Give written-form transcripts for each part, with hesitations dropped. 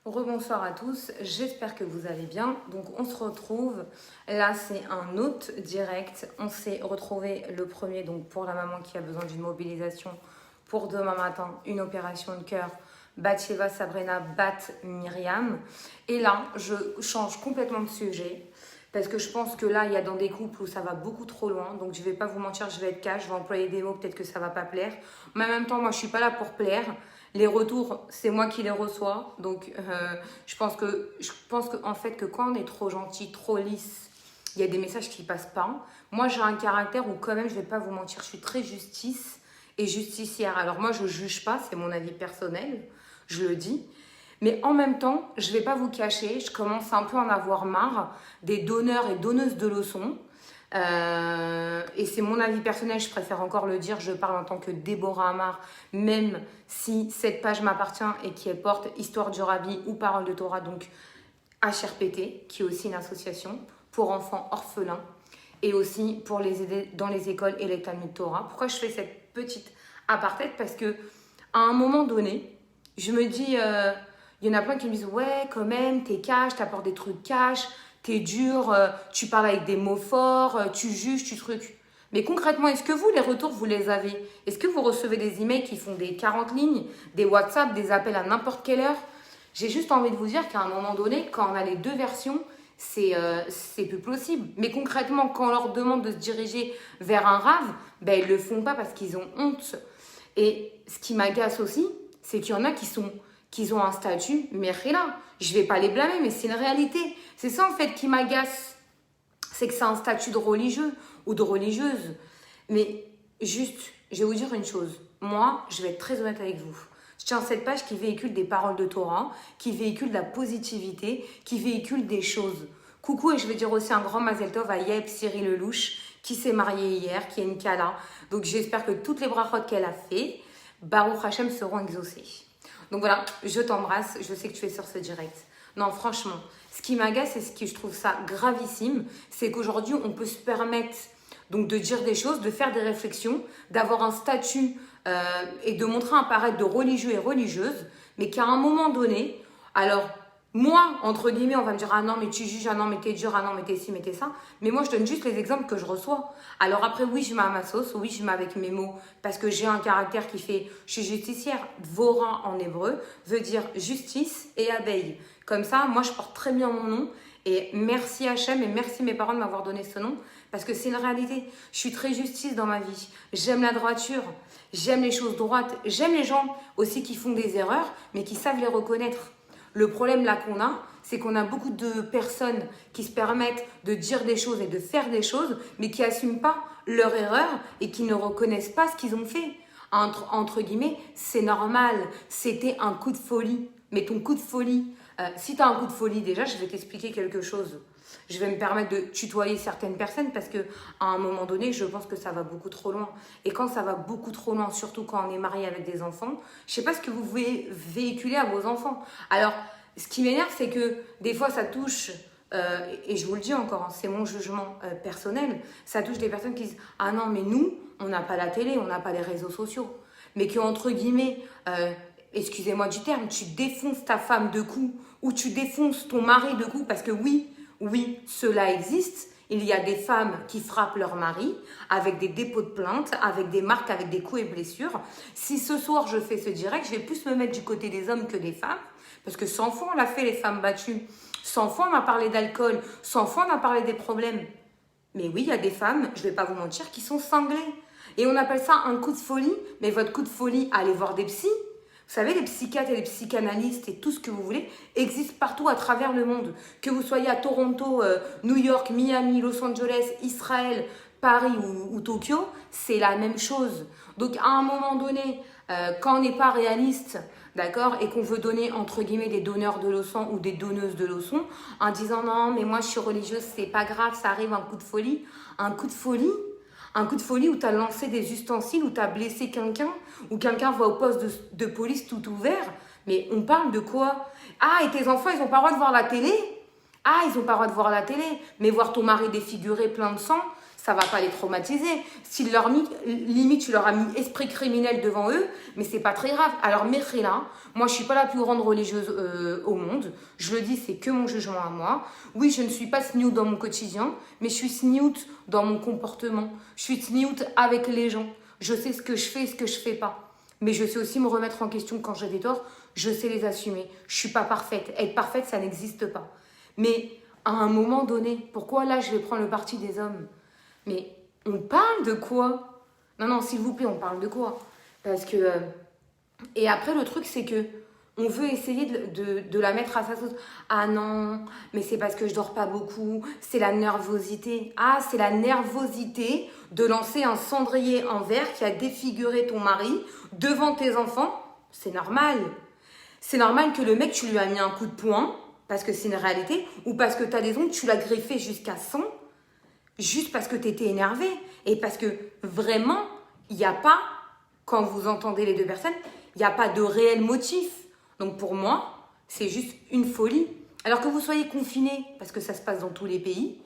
Rebonsoir à tous, j'espère que vous allez bien. Donc on se retrouve, là c'est un autre direct. On s'est retrouvé le premier donc pour la maman qui a besoin d'une mobilisation pour demain matin, une opération de cœur. Batsheva, Sabrina, Bat, Myriam. Et là, je change complètement de sujet parce que je pense que là, il y a dans des couples où ça va beaucoup trop loin. Donc je vais pas vous mentir, je vais être cash, je vais employer des mots, peut-être que ça va pas plaire. Mais en même temps, moi je suis pas là pour plaire. Les retours, c'est moi qui les reçois. Donc, je pense que en fait, que quand on est trop gentil, trop lisse, il y a des messages qui passent pas. Moi, j'ai un caractère où quand même, je vais pas vous mentir, je suis très justice et justicière. Alors moi, je juge pas, c'est mon avis personnel, je le dis. Mais en même temps, je vais pas vous cacher, je commence un peu à en avoir marre des donneurs et donneuses de leçons. Et c'est mon avis personnel, je préfère encore le dire, je parle en tant que Déborah Amar, même si cette page m'appartient et qu'elle porte Histoire du Rabbi ou Parole de Torah, donc HRPT, qui est aussi une association pour enfants orphelins et aussi pour les aider dans les écoles et les Talmud Torah. Pourquoi je fais cette petite aparté? Parce que à un moment donné, je me dis, il y en a plein qui me disent, ouais, quand même, t'es cash, t'apportes des trucs cash, t'es dur, tu parles avec des mots forts, tu juges, tu trucs. Mais concrètement, est-ce que vous, les retours, vous les avez? Est-ce que vous recevez des emails qui font des 40 lignes, des WhatsApp, des appels à n'importe quelle heure? J'ai juste envie de vous dire qu'à un moment donné, quand on a les deux versions, c'est plus possible. Mais concrètement, quand on leur demande de se diriger vers un rave, ben, ils ne le font pas parce qu'ils ont honte. Et ce qui m'agace aussi, c'est qu'il y en a qui ont un statut, mais là, je ne vais pas les blâmer, mais c'est une réalité. C'est ça en fait qui m'agace, c'est que c'est un statut de religieux ou de religieuse. Mais juste, je vais vous dire une chose, moi, je vais être très honnête avec vous. Je tiens cette page qui véhicule des paroles de Torah, qui véhicule de la positivité, qui véhicule des choses. Coucou, et je vais dire aussi un grand Mazel Tov à Yeb Cyril Lelouch, qui s'est mariée hier, qui est une Kala. Donc j'espère que toutes les brachot qu'elle a fait, Baruch Hashem, seront exaucées. Donc voilà, je t'embrasse, je sais que tu es sur ce direct. Non, franchement, ce qui m'agace et ce qui je trouve ça gravissime, c'est qu'aujourd'hui, on peut se permettre donc de dire des choses, de faire des réflexions, d'avoir un statut et de montrer un paraître de religieux et religieuse, mais qu'à un moment donné, alors moi, entre guillemets, on va me dire « Ah non, mais tu juges, ah non, mais t'es dur, ah non, mais t'es ci, mais t'es ça ». Mais moi, je donne juste les exemples que je reçois. Alors après, oui, je mets à ma sauce, oui, je mets avec mes mots, parce que j'ai un caractère qui fait « Je suis justicière ». Vora en hébreu veut dire justice et abeille. Comme ça, moi, je porte très bien mon nom. Et merci Hachem et merci mes parents de m'avoir donné ce nom, parce que c'est une réalité. Je suis très justice dans ma vie. J'aime la droiture, j'aime les choses droites, j'aime les gens aussi qui font des erreurs, mais qui savent les reconnaître. Le problème là qu'on a, c'est qu'on a beaucoup de personnes qui se permettent de dire des choses et de faire des choses, mais qui n'assument pas leur erreur et qui ne reconnaissent pas ce qu'ils ont fait. Entre guillemets, c'est normal, c'était un coup de folie. Mais ton coup de folie, si tu as un coup de folie, déjà, je vais t'expliquer quelque chose. Je vais me permettre de tutoyer certaines personnes parce qu'à un moment donné, je pense que ça va beaucoup trop loin. Et quand ça va beaucoup trop loin, surtout quand on est marié avec des enfants, je ne sais pas ce que vous voulez véhiculer à vos enfants. Alors, ce qui m'énerve, c'est que des fois, ça touche, et je vous le dis encore, hein, c'est mon jugement personnel, ça touche des personnes qui disent « Ah non, mais nous, on n'a pas la télé, on n'a pas les réseaux sociaux. » Mais que, entre guillemets, excusez-moi du terme, tu défonces ta femme de coups ou tu défonces ton mari de coups parce que oui, cela existe. Il y a des femmes qui frappent leur mari avec des dépôts de plainte, avec des marques, avec des coups et blessures. Si ce soir je fais ce direct, je vais plus me mettre du côté des hommes que des femmes parce que 100 fois on l'a fait les femmes battues, 100 fois on a parlé d'alcool, 100 fois on a parlé des problèmes. Mais oui, il y a des femmes, je ne vais pas vous mentir, qui sont cinglées. Et on appelle ça un coup de folie, mais votre coup de folie, allez voir des psys. Vous savez, les psychiatres et les psychanalystes et tout ce que vous voulez existent partout à travers le monde. Que vous soyez à Toronto, New York, Miami, Los Angeles, Israël, Paris ou Tokyo, c'est la même chose. Donc à un moment donné, quand on n'est pas réaliste, d'accord, et qu'on veut donner entre guillemets des donneurs de leçons ou des donneuses de leçons, en disant non, mais moi je suis religieuse, c'est pas grave, ça arrive un coup de folie. Un coup de folie? Un coup de folie où tu as lancé des ustensiles, où tu as blessé quelqu'un, où quelqu'un va au poste de police tout ouvert. Mais on parle de quoi? Ah, et tes enfants, ils n'ont pas le droit de voir la télé? Ah, ils n'ont pas le droit de voir la télé. Mais voir ton mari défiguré plein de sang, ça va pas les traumatiser. Si limite tu leur as mis esprit criminel devant eux, mais c'est pas très grave. Alors là, moi je suis pas la plus grande religieuse au monde. Je le dis, c'est que mon jugement à moi. Oui, je ne suis pas snooze dans mon quotidien, mais je suis snooze dans mon comportement. Je suis snooze avec les gens. Je sais ce que je fais et ce que je fais pas. Mais je sais aussi me remettre en question quand j'ai des torts. Je sais les assumer. Je suis pas parfaite. Être parfaite, ça n'existe pas. Mais à un moment donné, pourquoi là je vais prendre le parti des hommes? Mais on parle de quoi? Non, s'il vous plaît, on parle de quoi? Parce que... et après, le truc, c'est que on veut essayer de la mettre à sa sauce. Ah non, mais c'est parce que je dors pas beaucoup. C'est la nervosité. Ah, c'est la nervosité de lancer un cendrier en verre qui a défiguré ton mari devant tes enfants. C'est normal. C'est normal que le mec, tu lui as mis un coup de poing, parce que c'est une réalité, ou parce que tu as des ongles, tu l'as griffé jusqu'à 100, juste parce que tu étais énervé. Et parce que vraiment, il n'y a pas, quand vous entendez les deux personnes, il n'y a pas de réel motif. Donc pour moi, c'est juste une folie. Alors que vous soyez confinés, parce que ça se passe dans tous les pays,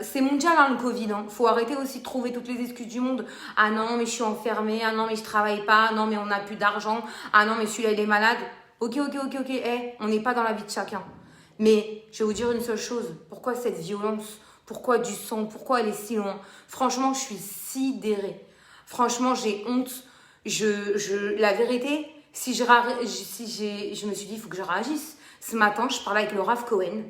c'est mondial le Covid. Faut arrêter aussi de trouver toutes les excuses du monde. Ah non, mais je suis enfermée. Ah non, mais je travaille pas. Ah non, mais on n'a plus d'argent. Ah non, mais celui-là, il est malade. Ok. On n'est pas dans la vie de chacun. Mais je vais vous dire une seule chose. Pourquoi cette violence? Pourquoi du sang? Pourquoi aller si loin? Franchement, je suis sidérée. Franchement, j'ai honte. La vérité, je me suis dit, il faut que je réagisse. Ce matin, je parlais avec le Rav Cohen.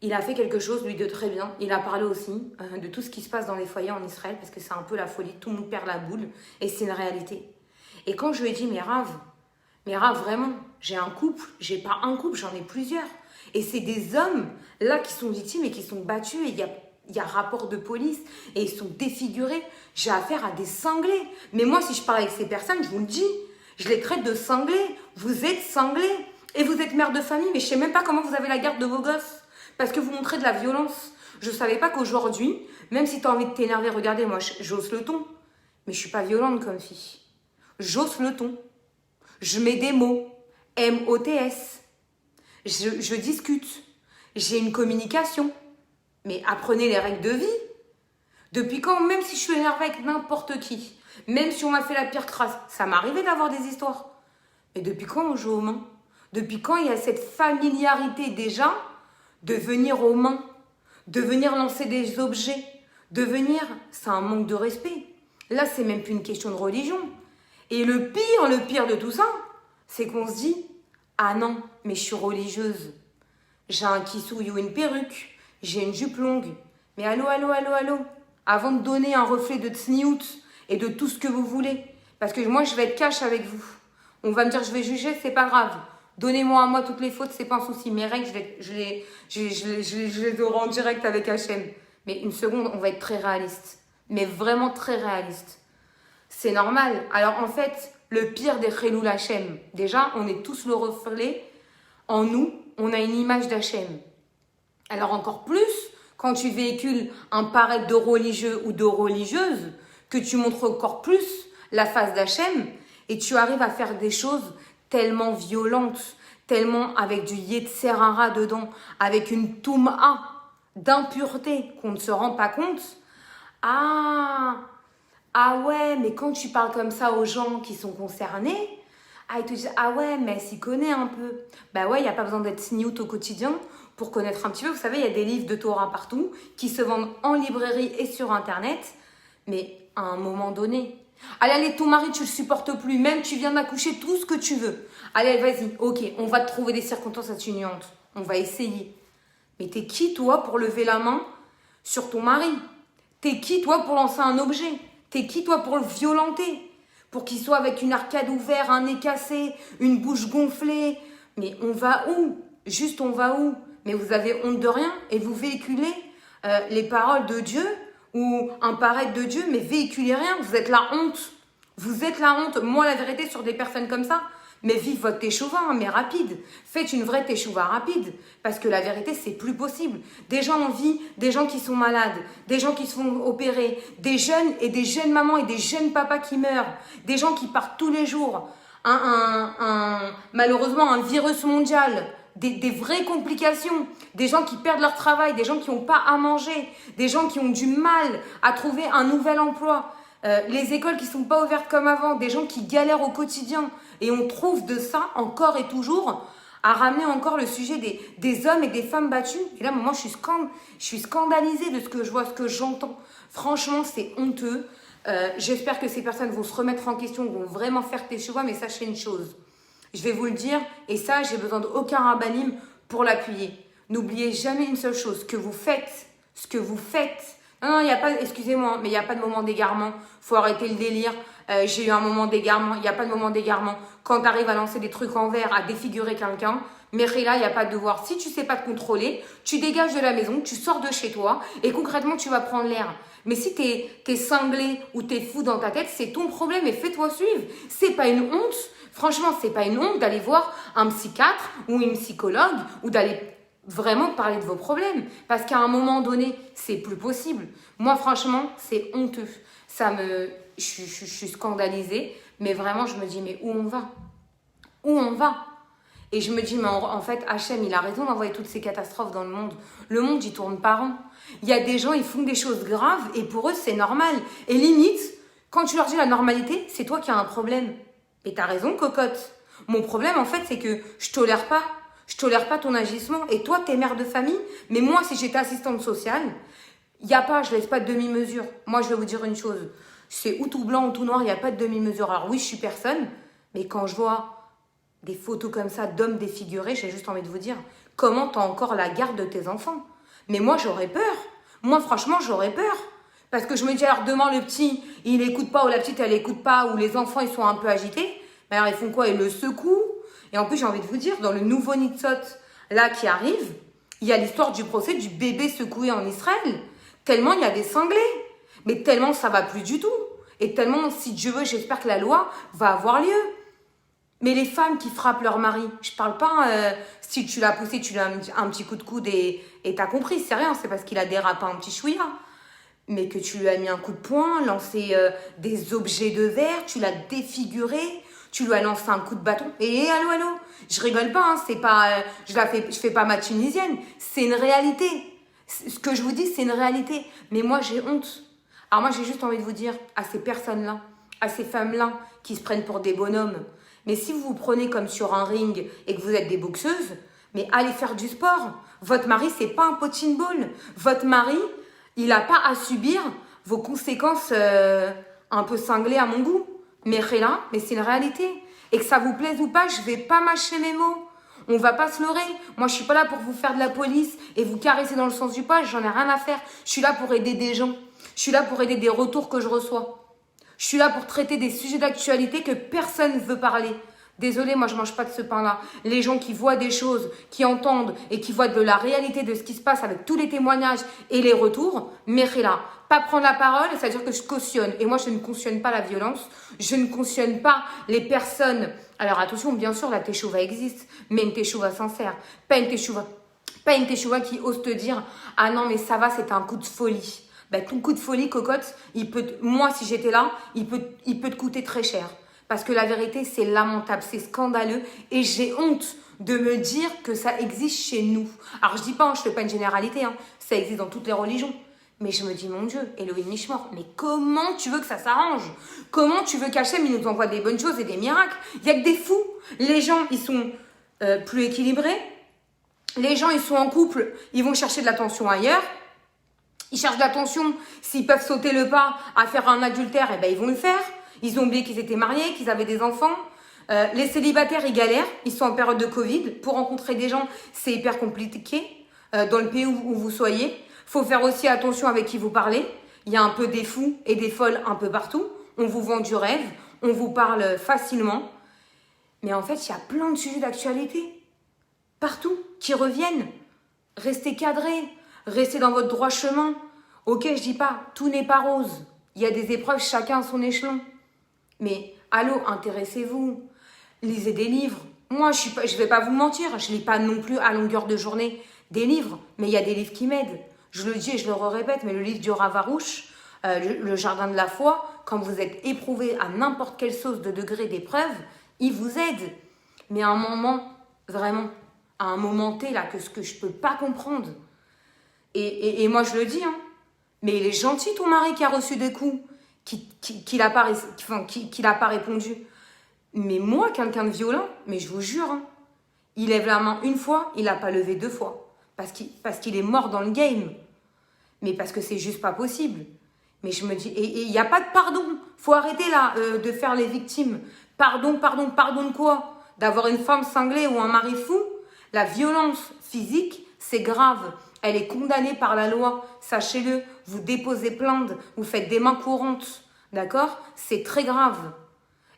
Il a fait quelque chose, lui, de très bien. Il a parlé aussi de tout ce qui se passe dans les foyers en Israël, parce que c'est un peu la folie, tout le monde perd la boule, et c'est une réalité. Et quand je lui ai dit, mais Rav, vraiment, j'ai un couple, j'ai pas un couple, j'en ai plusieurs. Et c'est des hommes, là, qui sont victimes et qui sont battus, et il y a rapport de police, et ils sont défigurés. J'ai affaire à des cinglés. Mais moi, si je parle avec ces personnes, je vous le dis, je les traite de cinglés. Vous êtes cinglés. Et vous êtes mère de famille, mais je sais même pas comment vous avez la garde de vos gosses. Parce que vous montrez de la violence. Je savais pas qu'aujourd'hui, même si tu as envie de t'énerver, regardez, moi, j'hausse le ton. Mais je suis pas violente comme fille. J'hausse le ton. Je mets des mots. M-O-T-S. Je discute. J'ai une communication. Mais apprenez les règles de vie. Depuis quand, même si je suis énervée avec n'importe qui, même si on m'a fait la pire crasse, ça m'arrivait d'avoir des histoires. Mais depuis quand on joue aux mains? Depuis quand il y a cette familiarité déjà de venir aux mains, de venir lancer des objets, de venir... C'est un manque de respect. Là, c'est même plus une question de religion. Et le pire de tout ça, c'est qu'on se dit, ah non, mais je suis religieuse. J'ai un kissouille ou une perruque, j'ai une jupe longue. Mais allô. Avant de donner un reflet de tsniout et de tout ce que vous voulez, parce que moi, je vais être cash avec vous. On va me dire, je vais juger, c'est pas grave. Donnez-moi à moi toutes les fautes, c'est pas un souci. Mes règles, je les aurai en direct avec Hachem. Mais une seconde, on va être très réaliste. Mais vraiment très réaliste. C'est normal. Alors en fait, le pire des Chéloul Hachem, déjà, on est tous le reflet. En nous, on a une image d'Hachem. Alors encore plus, quand tu véhicules un paraître de religieux ou de religieuse, que tu montres encore plus la face d'Hachem, et tu arrives à faire des choses tellement violentes, tellement avec du Yetzer Hara dedans, avec une Touma d'impureté qu'on ne se rend pas compte. Ah ouais, mais quand tu parles comme ça aux gens qui sont concernés, ils te disent, ah ouais, mais elle s'y connaît un peu. Bah ouais, il n'y a pas besoin d'être sniout au quotidien pour connaître un petit peu. Vous savez, il y a des livres de Torah partout qui se vendent en librairie et sur Internet. Mais à un moment donné, allez, ton mari, tu le supportes plus. Même tu viens d'accoucher, tout ce que tu veux. Allez, vas-y, ok, on va te trouver des circonstances atténuantes. On va essayer. Mais t'es qui, toi, pour lever la main sur ton mari? T'es qui, toi, pour lancer un objet? T'es qui, toi, pour le violenter? Pour qu'il soit avec une arcade ouverte, un nez cassé, une bouche gonflée. Mais on va où? Juste, on va où? Mais vous avez honte de rien et vous véhiculez les paroles de Dieu ou un paraître de Dieu, mais véhiculez rien. Vous êtes la honte. Vous êtes la honte. Moi, la vérité, sur des personnes comme ça, mais vive votre teshuva, mais rapide. Faites une vraie teshuva rapide. Parce que la vérité, c'est plus possible. Des gens en vie, des gens qui sont malades, des gens qui se font opérer, des jeunes et des jeunes mamans et des jeunes papas qui meurent, des gens qui partent tous les jours. Malheureusement, un virus mondial des vraies complications, des gens qui perdent leur travail, des gens qui n'ont pas à manger, des gens qui ont du mal à trouver un nouvel emploi, les écoles qui ne sont pas ouvertes comme avant, des gens qui galèrent au quotidien. Et on trouve de ça encore et toujours à ramener encore le sujet des hommes et des femmes battus. Et là, moi, je suis scandalisée de ce que je vois, ce que j'entends. Franchement, c'est honteux. J'espère que ces personnes vont se remettre en question, vont vraiment faire tes choix, mais sachez une chose. Je vais vous le dire, et ça, j'ai besoin d'aucun rabanim pour l'appuyer. N'oubliez jamais une seule chose, ce que vous faites. Non, il n'y a pas, excusez-moi, mais il n'y a pas de moment d'égarement. Faut arrêter le délire. J'ai eu un moment d'égarement. Il n'y a pas de moment d'égarement. Quand tu arrives à lancer des trucs en verre, à défigurer quelqu'un, mais là, il n'y a pas de devoir. Si tu sais pas te contrôler, tu dégages de la maison, tu sors de chez toi et concrètement, tu vas prendre l'air. Mais si t'es cinglé ou t'es fou dans ta tête, c'est ton problème et fais-toi suivre. C'est pas une honte. Franchement, c'est pas une honte d'aller voir un psychiatre ou une psychologue ou d'aller vraiment parler de vos problèmes. Parce qu'à un moment donné, c'est plus possible. Moi, franchement, c'est honteux. Je suis scandalisée. Mais vraiment, je me dis, mais où on va? Où on va? Et je me dis, mais en fait, Hachem, il a raison d'envoyer toutes ces catastrophes dans le monde. Le monde, il tourne par an. Il y a des gens, ils font des choses graves et pour eux, c'est normal. Et limite, quand tu leur dis la normalité, c'est toi qui as un problème. Et t'as raison, cocotte. Mon problème, en fait, c'est que je tolère pas ton agissement. Et toi, t'es mère de famille. Mais moi, si j'étais assistante sociale, je laisse pas de demi-mesure. Moi, je vais vous dire une chose. C'est ou tout blanc ou tout noir, il n'y a pas de demi-mesure. Alors oui, je suis personne. Mais quand je vois des photos comme ça d'hommes défigurés, j'ai juste envie de vous dire, comment t'as encore la garde de tes enfants? Mais moi, j'aurais peur. Moi, franchement, j'aurais peur. Parce que je me dis, alors demain, le petit, il écoute pas, ou la petite, elle écoute pas, ou les enfants, ils sont un peu agités. Mais alors, ils font quoi? Ils le secouent. Et en plus, j'ai envie de vous dire, dans le nouveau Nitzot, là, qui arrive, il y a l'histoire du procès du bébé secoué en Israël. Tellement il y a des cinglés. Mais tellement ça va plus du tout. Et tellement, si Dieu veut, j'espère que la loi va avoir lieu. Mais les femmes qui frappent leur mari, je parle pas si tu l'as poussé, tu lui as un petit coup de coude et t'as compris, c'est rien, c'est parce qu'il a dérapé un petit chouïa. Mais que tu lui as mis un coup de poing, lancé des objets de verre, tu l'as défiguré, tu lui as lancé un coup de bâton. Et allô, je rigole pas, hein, c'est pas, je fais pas ma tunisienne, c'est une réalité. Ce que je vous dis, c'est une réalité. Mais moi, j'ai honte. Alors moi, j'ai juste envie de vous dire à ces personnes-là, à ces femmes-là qui se prennent pour des bonhommes, mais si vous vous prenez comme sur un ring et que vous êtes des boxeuses, mais allez faire du sport. Votre mari, c'est pas un punching ball. Votre mari, il n'a pas à subir vos conséquences un peu cinglées à mon goût. Mais c'est une réalité. Et que ça vous plaise ou pas, je vais pas mâcher mes mots. On va pas se leurrer. Moi, je suis pas là pour vous faire de la police et vous caresser dans le sens du poil. J'en ai rien à faire. Je suis là pour aider des gens. Je suis là pour aider des retours que je reçois. Je suis là pour traiter des sujets d'actualité que personne ne veut parler. Désolée, moi je mange pas de ce pain-là. Les gens qui voient des choses, qui entendent et qui voient de la réalité de ce qui se passe avec tous les témoignages et les retours, là, pas prendre la parole, ça veut dire que je cautionne. Et moi je ne cautionne pas la violence, je ne cautionne pas les personnes. Alors attention, bien sûr la teshuva existe, mais une teshuva sincère, pas une teshuva qui ose te dire « Ah non mais ça va, c'est un coup de folie ». Ben, ton coup de folie, cocotte, moi, si j'étais là, il peut te coûter très cher. Parce que la vérité, c'est lamentable, c'est scandaleux. Et j'ai honte de me dire que ça existe chez nous. Alors, je dis pas, je fais pas une généralité, hein, ça existe dans toutes les religions. Mais je me dis, mon Dieu, Elohim Mishmor, mais comment tu veux que ça s'arrange? Comment tu veux qu'Hachem, il nous envoie des bonnes choses et des miracles? Il n'y a que des fous. Les gens, ils sont plus équilibrés. Les gens, ils sont en couple, ils vont chercher de l'attention ailleurs. Ils cherchent de l'attention. S'ils peuvent sauter le pas à faire un adultère, eh ben ils vont le faire. Ils ont oublié qu'ils étaient mariés, qu'ils avaient des enfants. Les célibataires, ils galèrent. Ils sont en période de Covid. Pour rencontrer des gens, c'est hyper compliqué dans le pays où vous soyez. Faut faire aussi attention avec qui vous parlez. Il y a un peu des fous et des folles un peu partout. On vous vend du rêve. On vous parle facilement. Mais en fait, il y a plein de sujets d'actualité. Partout. Qui reviennent. Restez cadrés. Restez dans votre droit chemin. Ok, je dis pas, tout n'est pas rose. Il y a des épreuves, chacun à son échelon. Mais, allô, intéressez-vous. Lisez des livres. Moi, je vais pas vous mentir, je lis pas non plus à longueur de journée des livres. Mais il y a des livres qui m'aident. Je le dis et je le répète, mais le livre du Rav Arush, le Jardin de la foi, quand vous êtes éprouvé à n'importe quelle sauce de degré d'épreuve, il vous aide. Mais à un moment, vraiment, à un moment T, là, que ce que je peux pas comprendre. Et moi, je le dis, hein, mais il est gentil, ton mari, qui a reçu des coups, qui n'a pas répondu. Mais moi, quelqu'un de violent, mais je vous jure, hein, il lève la main une fois, il n'a pas levé 2 fois. Parce qu'il est mort dans le game. Mais parce que c'est juste pas possible. Mais je me dis, et il n'y a pas de pardon. Faut arrêter là de faire les victimes. Pardon de quoi? D'avoir une femme cinglée ou un mari fou? La violence physique, c'est grave. Elle est condamnée par la loi. Sachez-le, vous déposez plainte, vous faites des mains courantes. D'accord? C'est très grave.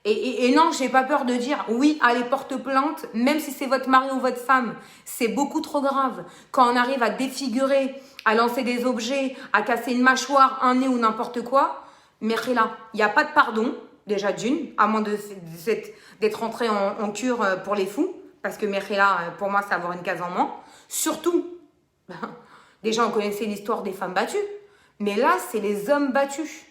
Et non, j'ai pas peur de dire, oui, allez, porte plainte, même si c'est votre mari ou votre femme. C'est beaucoup trop grave. Quand on arrive à défigurer, à lancer des objets, à casser une mâchoire, un nez ou n'importe quoi, Merhila, il n'y a pas de pardon, déjà d'une, à moins d'être rentré en cure pour les fous, parce que Merhila, pour moi, c'est avoir une case en moins. Surtout, déjà, on connaissait l'histoire des femmes battues, mais là, c'est les hommes battus.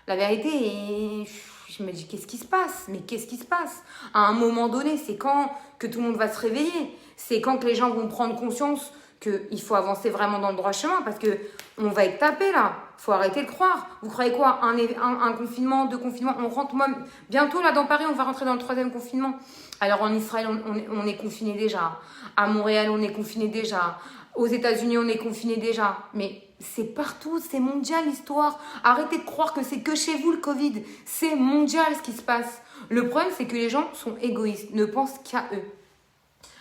La vérité est... Je me dis, qu'est-ce qui se passe? Mais qu'est-ce qui se passe? À un moment donné, c'est quand que tout le monde va se réveiller? C'est quand que les gens vont prendre conscience qu'il faut avancer vraiment dans le droit chemin? Parce qu'on va être tapé là. Il faut arrêter de croire. Vous croyez quoi? Un confinement, 2 confinements? On rentre, moi, bientôt là dans Paris, on va rentrer dans le 3e confinement. Alors en Israël, on est confiné déjà. À Montréal, on est confiné déjà. Aux États-Unis, on est confiné déjà. Mais c'est partout, c'est mondial l'histoire. Arrêtez de croire que c'est que chez vous le Covid. C'est mondial ce qui se passe. Le problème, c'est que les gens sont égoïstes, ne pensent qu'à eux.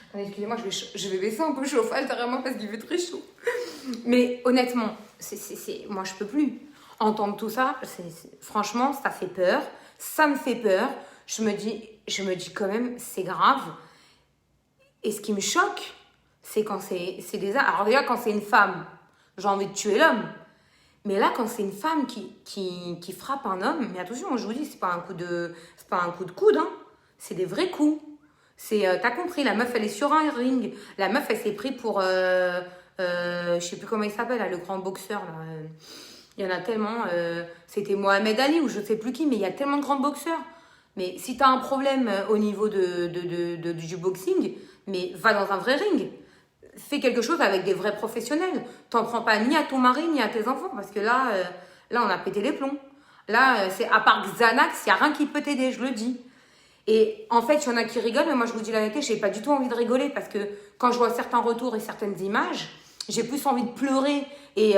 Attendez, excusez-moi, je vais baisser un peu le chauffage vraiment parce qu'il fait très chaud. Mais honnêtement, moi je peux plus. Entendre tout ça, franchement, ça fait peur. Ça me fait peur. Je me dis quand même, c'est grave. Et ce qui me choque, c'est quand c'est des... Alors déjà, quand c'est une femme, j'ai envie de tuer l'homme. Mais là, quand c'est une femme qui frappe un homme, mais attention, je vous dis, c'est pas un coup de coude, hein. C'est des vrais coups. T'as compris, la meuf, elle est sur un ring. La meuf, elle s'est pris pour... je sais plus comment il s'appelle, là, le grand boxeur. Là. Il y en a tellement. C'était Mohamed Ali ou je sais plus qui, mais il y a tellement de grands boxeurs. Mais si t'as un problème au niveau du boxing, mais va dans un vrai ring. Fais quelque chose avec des vrais professionnels. T'en prends pas ni à ton mari, ni à tes enfants. Parce que là on a pété les plombs. Là, c'est à part Xanax, il n'y a rien qui peut t'aider, je le dis. Et en fait, il y en a qui rigolent, mais moi, je vous dis la vérité, j'ai pas du tout envie de rigoler. Parce que quand je vois certains retours et certaines images, j'ai plus envie de pleurer et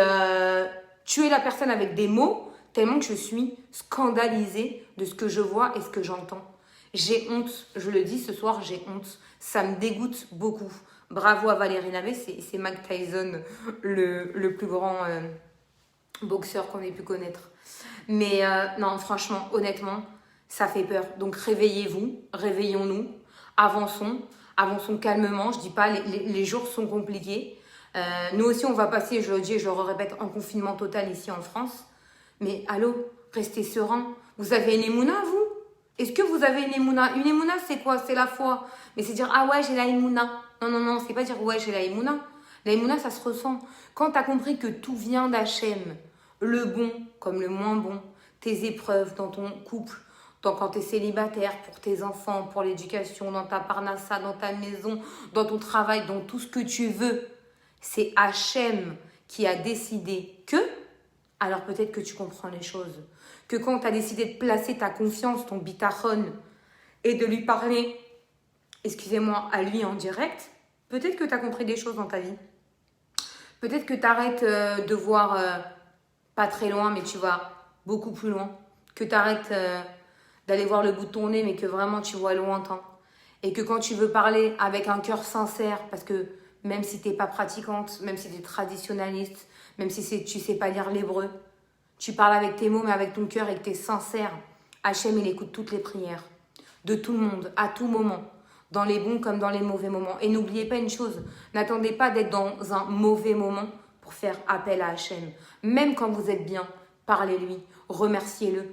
tuer la personne avec des mots, tellement que je suis scandalisée de ce que je vois et ce que j'entends. J'ai honte, je le dis ce soir, j'ai honte. Ça me dégoûte beaucoup. Bravo à Valérie Navet, c'est Mike Tyson, le plus grand boxeur qu'on ait pu connaître. Mais non, franchement, honnêtement, ça fait peur. Donc réveillez-vous, réveillons-nous, avançons calmement. Je dis pas, les jours sont compliqués. Nous aussi, on va passer, je le dis et je le répète, en confinement total ici en France. Mais allô, restez serein. Vous avez une émouna, vous? Est-ce que vous avez une émouna? Une émouna, c'est quoi? C'est la foi. Mais c'est dire, ah ouais, j'ai la émouna. Non, c'est pas dire, ouais, j'ai la émouna. La émouna, ça se ressent. Quand tu as compris que tout vient d'Hachem, le bon comme le moins bon, tes épreuves dans ton couple, quand tu es célibataire, pour tes enfants, pour l'éducation, dans ta parnassa, dans ta maison, dans ton travail, dans tout ce que tu veux, c'est Hachem qui a décidé que, alors peut-être que tu comprends les choses. Que quand tu as décidé de placer ta confiance, ton bitachon, et de lui parler, excusez-moi, à lui en direct, peut-être que tu as compris des choses dans ta vie. Peut-être que tu arrêtes de voir pas très loin, mais tu vas beaucoup plus loin. Que tu arrêtes d'aller voir le bout de ton nez, mais que vraiment tu vois lointain. Et que quand tu veux parler avec un cœur sincère, parce que même si tu n'es pas pratiquante, même si tu es traditionnaliste, même si tu ne sais pas lire l'hébreu, tu parles avec tes mots, mais avec ton cœur et que tu es sincère. Hachem, il écoute toutes les prières. De tout le monde, à tout moment. Dans les bons comme dans les mauvais moments. Et n'oubliez pas une chose. N'attendez pas d'être dans un mauvais moment pour faire appel à Hachem. Même quand vous êtes bien, parlez-lui. Remerciez-le.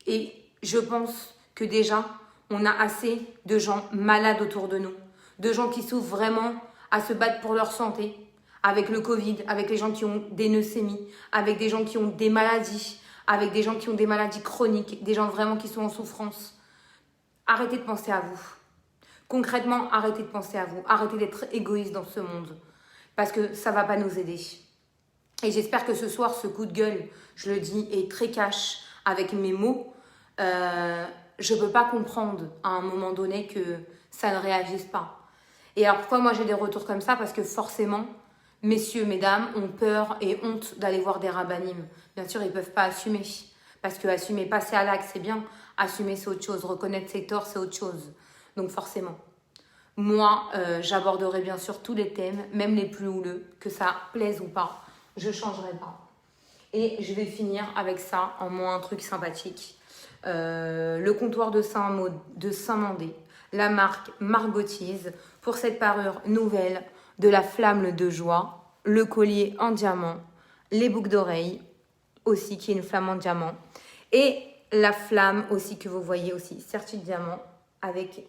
Et je pense que déjà, on a assez de gens malades autour de nous. De gens qui souffrent vraiment à se battre pour leur santé. Avec le Covid, avec les gens qui ont des leucémies, avec des gens qui ont des maladies, avec des gens qui ont des maladies chroniques, des gens vraiment qui sont en souffrance. Arrêtez de penser à vous. Concrètement, arrêtez de penser à vous. Arrêtez d'être égoïste dans ce monde. Parce que ça ne va pas nous aider. Et j'espère que ce soir, ce coup de gueule, je le dis, est très cash avec mes mots. Je ne peux pas comprendre à un moment donné que ça ne réagisse pas. Et alors pourquoi moi j'ai des retours comme ça? Parce que forcément, messieurs, mesdames ont peur et honte d'aller voir des rabbinim. Bien sûr, ils ne peuvent pas assumer. Parce que assumer, passer à l'acte, c'est bien. Assumer, c'est autre chose. Reconnaître ses torts, c'est autre chose. Donc forcément. Moi, j'aborderai bien sûr tous les thèmes, même les plus houleux, que ça plaise ou pas. Je ne changerai pas. Et je vais finir avec ça, en moins un truc sympathique. Le comptoir de Saint-Mandé, la marque Margotise, pour cette parure nouvelle de la flamme de joie, le collier en diamant, les boucles d'oreilles aussi, qui est une flamme en diamant, et la flamme aussi que vous voyez aussi, sertie de diamant, avec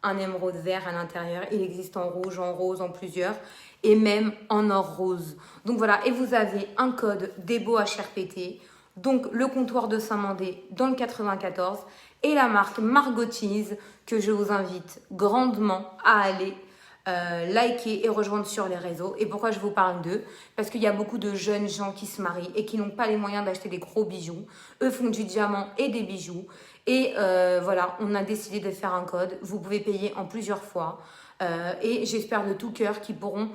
un émeraude vert à l'intérieur. Il existe en rouge, en rose, en plusieurs, et même en or rose. Donc voilà, et vous avez un code DEBO HRPT, donc le comptoir de Saint-Mandé dans le 94, et la marque Margotise, que je vous invite grandement à aller liker et rejoindre sur les réseaux. Et pourquoi je vous parle d'eux? Parce qu'il y a beaucoup de jeunes gens qui se marient et qui n'ont pas les moyens d'acheter des gros bijoux. Eux font du diamant et des bijoux. Et voilà, on a décidé de faire un code. Vous pouvez payer en plusieurs fois. Et j'espère de tout cœur qu'ils pourront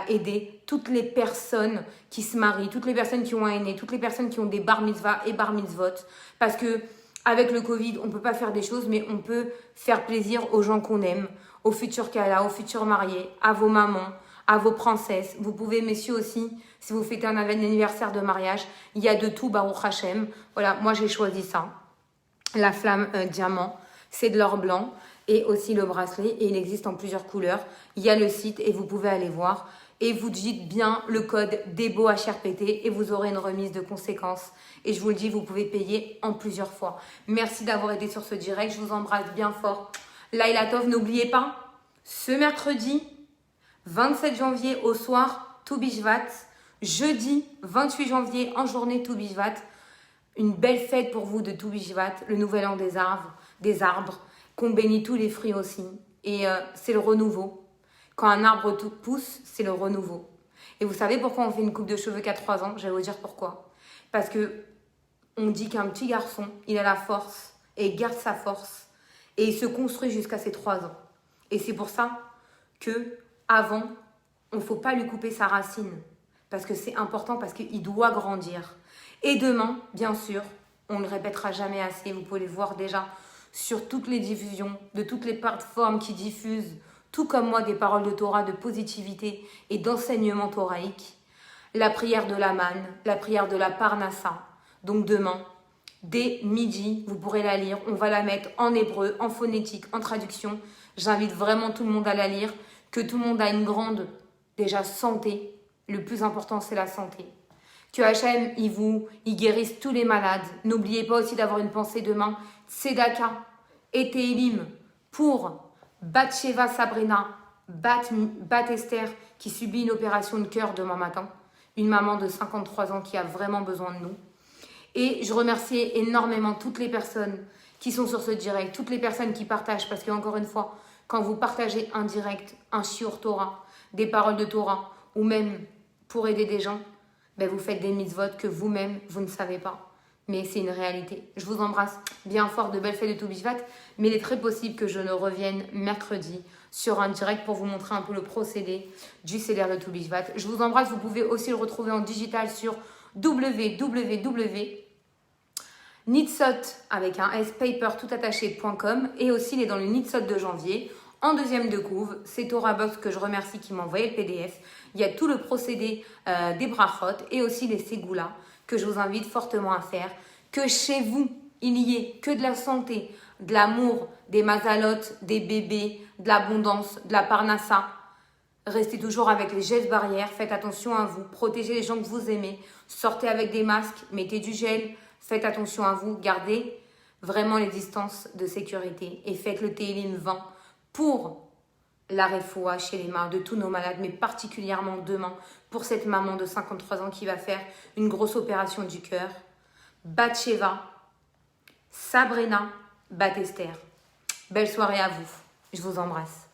aider toutes les personnes qui se marient, toutes les personnes qui ont un aîné, toutes les personnes qui ont des bar mitzvah et bar mitzvot. Parce que avec le Covid, on ne peut pas faire des choses, mais on peut faire plaisir aux gens qu'on aime, aux futurs kalas, aux futurs mariés, à vos mamans, à vos princesses. Vous pouvez, messieurs aussi, si vous fêtez un anniversaire de mariage, il y a de tout, Baruch Hashem. Voilà, moi j'ai choisi ça. La flamme diamant, c'est de l'or blanc et aussi le bracelet, et il existe en plusieurs couleurs. Il y a le site et vous pouvez aller voir. Et vous dites bien le code DEBO HRPT et vous aurez une remise de conséquence. Et je vous le dis, vous pouvez payer en plusieurs fois. Merci d'avoir été sur ce direct. Je vous embrasse bien fort. Laila Tov, n'oubliez pas, ce mercredi 27 janvier au soir, Tou Bishvat. Jeudi 28 janvier en journée Tou Bishvat. Une belle fête pour vous de Tou Bishvat, le nouvel an des arbres, qu'on bénit tous les fruits aussi. Et c'est le renouveau. Quand un arbre tout pousse, c'est le renouveau. Et vous savez pourquoi on fait une coupe de cheveux qu'à 3 ans? Je vais vous dire pourquoi. Parce que on dit qu'un petit garçon, il a la force et il garde sa force. Et il se construit jusqu'à ses 3 ans. Et c'est pour ça que avant, on ne faut pas lui couper sa racine. Parce que c'est important, parce qu'il doit grandir. Et demain, bien sûr, on ne le répétera jamais assez. Vous pouvez le voir déjà sur toutes les diffusions, de toutes les plateformes qui diffusent, tout comme moi, des paroles de Torah, de positivité et d'enseignement thoraïque. La prière de la manne, la prière de la parnassa. Donc demain, dès midi, vous pourrez la lire. On va la mettre en hébreu, en phonétique, en traduction. J'invite vraiment tout le monde à la lire. Que tout le monde a une grande, déjà, santé. Le plus important, c'est la santé. Que Hachem, il guérisse tous les malades. N'oubliez pas aussi d'avoir une pensée demain. Tzedaka et Tehilim pour Bathsheba Sabrina, Bat Esther, qui subit une opération de cœur demain matin. Une maman de 53 ans qui a vraiment besoin de nous. Et je remercie énormément toutes les personnes qui sont sur ce direct, toutes les personnes qui partagent, parce qu'encore une fois, quand vous partagez un direct, un shiur Torah, des paroles de Torah, ou même pour aider des gens, ben vous faites des mitzvot que vous-même, vous ne savez pas. Mais c'est une réalité. Je vous embrasse bien fort, de belles fêtes de Tou Bishvat, mais il est très possible que je ne revienne mercredi sur un direct pour vous montrer un peu le procédé du Seder de Tou Bishvat. Je vous embrasse, vous pouvez aussi le retrouver en digital sur www.nitzot avec un s paper.com et aussi il est dans le Nitzot de janvier. En deuxième de couve, c'est Torah Box que je remercie qui m'a envoyé le PDF. Il y a tout le procédé des brachot et aussi les ségoulas que je vous invite fortement à faire. Que chez vous, il y ait que de la santé, de l'amour, des mazalotes, des bébés, de l'abondance, de la parnassa. Restez toujours avec les gestes barrières, faites attention à vous, protégez les gens que vous aimez, sortez avec des masques, mettez du gel, faites attention à vous, gardez vraiment les distances de sécurité et faites le Tehilim 20 pour la refoua chez les mains de tous nos malades, mais particulièrement demain pour cette maman de 53 ans qui va faire une grosse opération du cœur. Bathsheba, Sabrina, Bat Esther. Belle soirée à vous. Je vous embrasse.